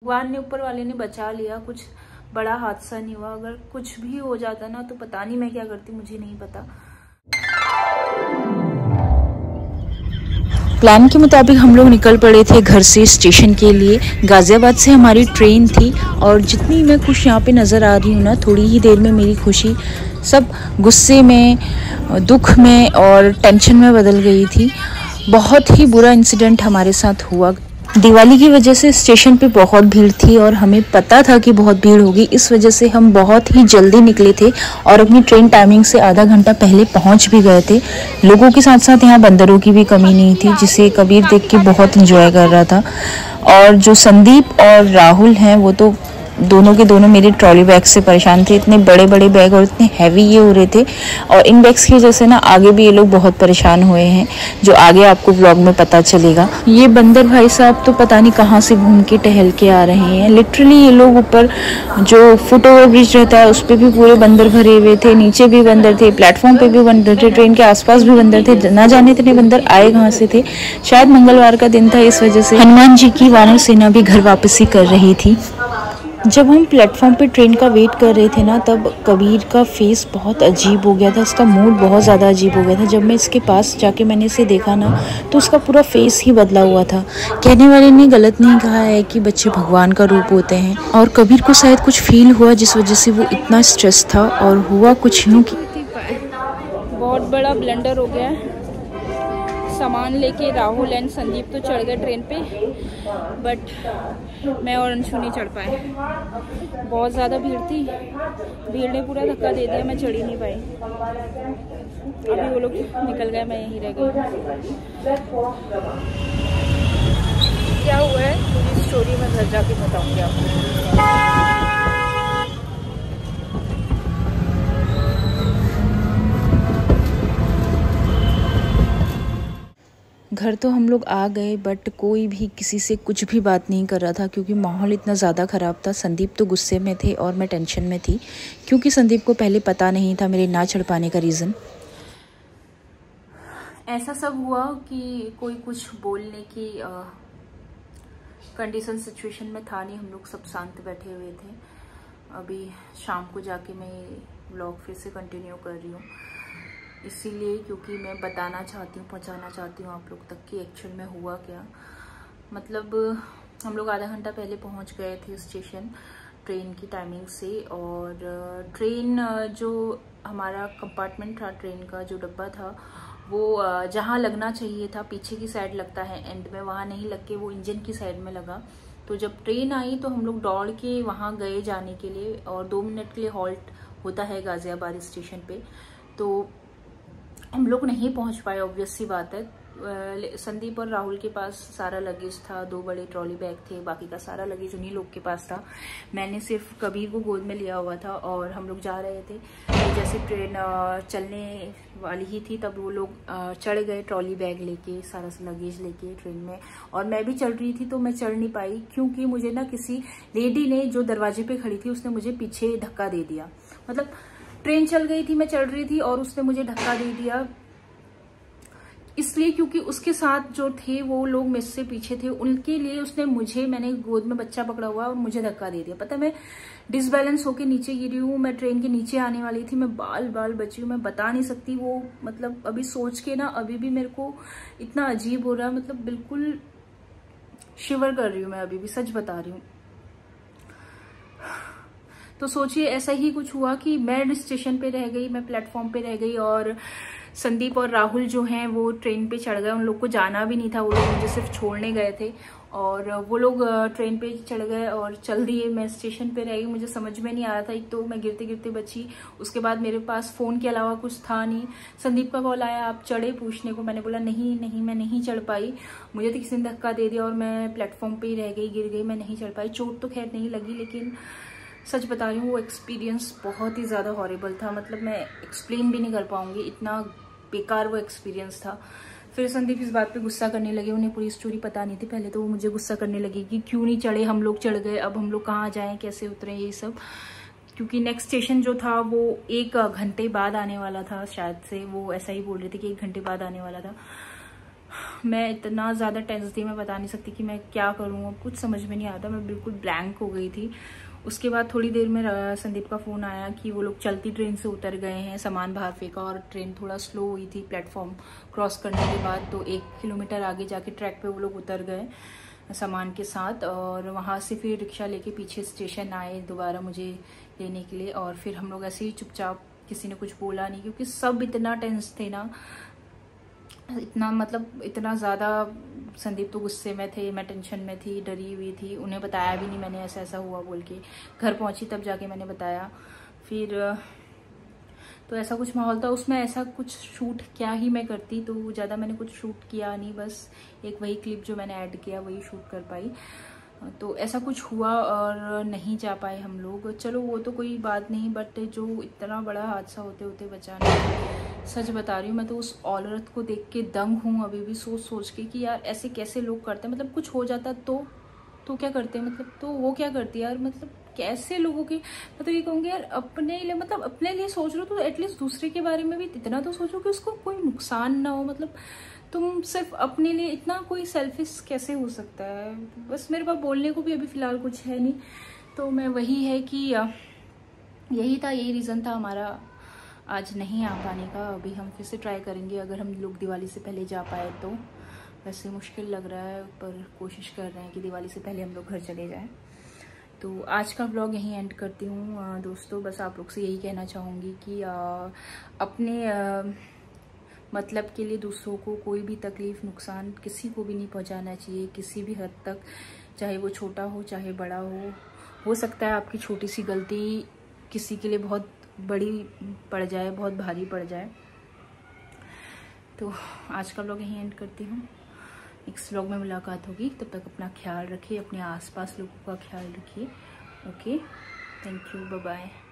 भगवान ने, ऊपर वाले ने बचा लिया, कुछ बड़ा हादसा नहीं हुआ। अगर कुछ भी हो जाता ना तो पता नहीं मैं क्या करती, मुझे नहीं पता। प्लान के मुताबिक हम लोग निकल पड़े थे घर से स्टेशन के लिए। गाज़ियाबाद से हमारी ट्रेन थी और जितनी मैं खुश यहाँ पे नज़र आ रही हूँ ना, थोड़ी ही देर में मेरी खुशी सब गुस्से में, दुख में और टेंशन में बदल गई थी। बहुत ही बुरा इंसिडेंट हमारे साथ हुआ। दिवाली की वजह से स्टेशन पे बहुत भीड़ थी और हमें पता था कि बहुत भीड़ होगी, इस वजह से हम बहुत ही जल्दी निकले थे और अपनी ट्रेन टाइमिंग से आधा घंटा पहले पहुंच भी गए थे। लोगों के साथ साथ यहाँ बंदरों की भी कमी नहीं थी, जिसे कबीर देख के बहुत इंजॉय कर रहा था। और जो संदीप और राहुल हैं वो तो दोनों के दोनों मेरे ट्रॉली बैग से परेशान थे। इतने बड़े बड़े बैग और इतने हैवी ये हो रहे थे, और इन बैग्स की वजह से ना आगे भी ये लोग बहुत परेशान हुए हैं, जो आगे आपको व्लॉग में पता चलेगा। ये बंदर भाई साहब तो पता नहीं कहाँ से घूम के टहल के आ रहे हैं। लिटरली ये लोग ऊपर जो फुट ओवर ब्रिज रहता है उस पर भी पूरे बंदर भरे हुए थे, नीचे भी बंदर थे, प्लेटफॉर्म पे भी बंदर थे, ट्रेन के आसपास भी बंदर थे। ना जाने इतने बंदर आए कहाँ से थे। शायद मंगलवार का दिन था, इस वजह से हनुमान जी की वानर सेना भी घर वापसी कर रही थी। जब हम प्लेटफॉर्म पे ट्रेन का वेट कर रहे थे ना, तब कबीर का फेस बहुत अजीब हो गया था, उसका मूड बहुत ज़्यादा अजीब हो गया था। जब मैं इसके पास जाके मैंने इसे देखा ना, तो उसका पूरा फेस ही बदला हुआ था। कहने वाले ने गलत नहीं कहा है कि बच्चे भगवान का रूप होते हैं, और कबीर को शायद कुछ फील हुआ जिस वजह से वो इतना स्ट्रेस था, और हुआ कुछ यूँ कि बहुत बड़ा ब्लंडर हो गया। सामान लेके राहुल एंड संदीप तो चढ़ गए ट्रेन पे, बट मैं और अंशु नहीं चढ़ पाए। बहुत ज़्यादा भीड़ थी, भीड़ ने पूरा धक्का दे दिया, मैं चढ़ ही नहीं पाई। अभी वो लोग निकल गए, मैं यहीं रह गई। क्या हुआ है पूरी स्टोरी मैं घर जाके बताऊंगी आपको। घर तो हम लोग आ गए, बट कोई भी किसी से कुछ भी बात नहीं कर रहा था, क्योंकि माहौल इतना ज़्यादा ख़राब था। संदीप तो गुस्से में थे और मैं टेंशन में थी, क्योंकि संदीप को पहले पता नहीं था मेरे ना चढ़ पाने का रीज़न। ऐसा सब हुआ कि कोई कुछ बोलने की कंडीशन सिचुएशन में था नहीं, हम लोग सब शांत बैठे हुए थे। अभी शाम को जाके मैं व्लॉग फिर से कंटिन्यू कर रही हूँ, इसीलिए क्योंकि मैं बताना चाहती हूँ, पहुँचाना चाहती हूँ आप लोग तक कि एक्चुअल में हुआ क्या। मतलब हम लोग आधा घंटा पहले पहुँच गए थे स्टेशन ट्रेन की टाइमिंग से, और ट्रेन जो हमारा कंपार्टमेंट था, ट्रेन का जो डब्बा था, वो जहाँ लगना चाहिए था, पीछे की साइड लगता है एंड में, वहाँ नहीं लग के वो इंजन की साइड में लगा। तो जब ट्रेन आई तो हम लोग दौड़ के वहाँ गए जाने के लिए, और 2 मिनट के लिए हॉल्ट होता है गाजियाबाद स्टेशन पे, तो हम लोग नहीं पहुंच पाए, ऑब्वियस सी बात है। संदीप और राहुल के पास सारा लगेज था, 2 बड़े ट्रॉली बैग थे, बाकी का सारा लगेज उन्हीं लोग के पास था। मैंने सिर्फ कबीर को गोद में लिया हुआ था, और हम लोग जा रहे थे। तो जैसे ट्रेन चलने वाली ही थी, तब वो लोग चढ़ गए ट्रॉली बैग लेके, सारा लगेज लेके ट्रेन में, और मैं भी चढ़ रही थी तो मैं चढ़ नहीं पाई, क्योंकि मुझे ना किसी लेडी ने जो दरवाजे पे खड़ी थी उसने मुझे पीछे धक्का दे दिया। मतलब ट्रेन चल गई थी, मैं चढ़ रही थी और उसने मुझे धक्का दे दिया, इसलिए क्योंकि उसके साथ जो थे वो लोग मुझसे पीछे थे, उनके लिए उसने मुझे, मैंने गोद में बच्चा पकड़ा हुआ और मुझे धक्का दे दिया। पता है मैं डिसबैलेंस होके नीचे गिरी हूँ, मैं ट्रेन के नीचे आने वाली थी, मैं बाल बची हूँ, मैं बता नहीं सकती वो। मतलब अभी सोच के ना अभी भी मेरे को इतना अजीब हो रहा है, मतलब बिल्कुल शिवर कर रही हूँ मैं, अभी भी सच बता रही हूँ। तो सोचिए ऐसा ही कुछ हुआ कि मैं स्टेशन पे रह गई, मैं प्लेटफॉर्म पे रह गई, और संदीप और राहुल जो हैं वो ट्रेन पे चढ़ गए। उन लोग को जाना भी नहीं था, वो लोग मुझे सिर्फ छोड़ने गए थे, और वो लोग ट्रेन पे चढ़ गए और चल दिए। मैं स्टेशन पे रह गई, मुझे समझ में नहीं आ रहा था। एक तो मैं गिरते गिरते बची, उसके बाद मेरे पास फ़ोन के अलावा कुछ था नहीं। संदीप का कॉल आया, आप चढ़े पूछने को, मैंने बोला नहीं मैं नहीं चढ़ पाई, मुझे तो किसी ने धक्का दे दिया और मैं प्लेटफॉर्म पे ही रह गई, गिर गई, मैं नहीं चढ़ पाई। चोट तो खैर नहीं लगी, लेकिन सच बता रही हूँ वो एक्सपीरियंस बहुत ही ज़्यादा हॉरिबल था। मतलब मैं एक्सप्लेन भी नहीं कर पाऊंगी, इतना बेकार वो एक्सपीरियंस था। फिर संदीप इस बात पे गुस्सा करने लगे, उन्हें पूरी स्टोरी पता नहीं थी पहले, तो वो मुझे गुस्सा करने लगे कि क्यों नहीं चढ़े, हम लोग चढ़ गए, अब हम लोग कहाँ जाएं, कैसे उतरें, ये सब। क्योंकि नेक्स्ट स्टेशन जो था वो 1 घंटे बाद आने वाला था, शायद से वो ऐसा ही बोल रहे थे कि 1 घंटे बाद आने वाला था। मैं इतना ज़्यादा टेंस थी, मैं बता नहीं सकती कि मैं क्या करूँ, अब कुछ समझ में नहीं आता, मैं बिल्कुल ब्लैंक हो गई थी। उसके बाद थोड़ी देर में संदीप का फ़ोन आया कि वो लोग चलती ट्रेन से उतर गए हैं, सामान बाहर फेंका और ट्रेन थोड़ा स्लो हुई थी प्लेटफॉर्म क्रॉस करने के बाद, तो 1 किलोमीटर आगे जाके ट्रैक पे वो लोग उतर गए सामान के साथ। और वहाँ से फिर रिक्शा लेके पीछे स्टेशन आए दोबारा मुझे लेने के लिए। और फिर हम लोग ऐसे ही चुपचाप, किसी ने कुछ बोला नहीं क्योंकि सब इतना टेंस थे ना, इतना मतलब इतना ज़्यादा। संदीप तो गुस्से में थे, मैं टेंशन में थी, डरी हुई थी। उन्हें बताया भी नहीं मैंने ऐसा ऐसा हुआ बोल के, घर पहुंची तब जाके मैंने बताया। फिर तो ऐसा कुछ माहौल था उसमें, ऐसा कुछ शूट क्या ही मैं करती, तो ज़्यादा मैंने कुछ शूट किया नहीं, बस एक वही क्लिप जो मैंने ऐड किया वही शूट कर पाई। तो ऐसा कुछ हुआ और नहीं जा पाए हम लोग। चलो वो तो कोई बात नहीं, बट जो इतना बड़ा हादसा होते होते बचाना, सच बता रही हूँ मैं तो उस औरत को देख के दंग हूँ अभी भी, सोच सोच के कि यार ऐसे कैसे लोग करते हैं। मतलब कुछ हो जाता तो क्या करते हैं, मतलब तो वो क्या करती है यार, मतलब कैसे लोगों की, मैं तो ये कहूँगी यार अपने लिए, मतलब अपने लिए सोच रहे हो तो एटलीस्ट दूसरे के बारे में भी इतना तो सोचो कि उसको कोई नुकसान ना हो। मतलब तुम सिर्फ अपने लिए इतना कोई सेल्फिश कैसे हो सकता है। बस मेरे पास बोलने को भी अभी फिलहाल कुछ है नहीं, तो मैं वही है कि यही रीज़न था हमारा आज नहीं आ पाने का। अभी हम फिर से ट्राई करेंगे अगर हम लोग दिवाली से पहले जा पाए तो। वैसे मुश्किल लग रहा है पर कोशिश कर रहे हैं कि दिवाली से पहले हम लोग घर चले जाएं। तो आज का व्लॉग यहीं एंड करती हूँ दोस्तों। बस आप लोग से यही कहना चाहूँगी कि अपने मतलब के लिए दूसरों को कोई भी तकलीफ़ नुकसान किसी को भी नहीं पहुँचाना चाहिए, किसी भी हद तक, चाहे वो छोटा हो चाहे बड़ा हो सकता है आपकी छोटी सी गलती किसी के लिए बहुत बड़ी पड़ जाए, बहुत भारी पड़ जाए। तो आज का व्लॉग यहीं एंड करती हूँ, नेक्स्ट व्लॉग में मुलाकात होगी। तब तक अपना ख्याल रखिए, अपने आसपास लोगों का ख्याल रखिए। Okay, thank you, bye bye.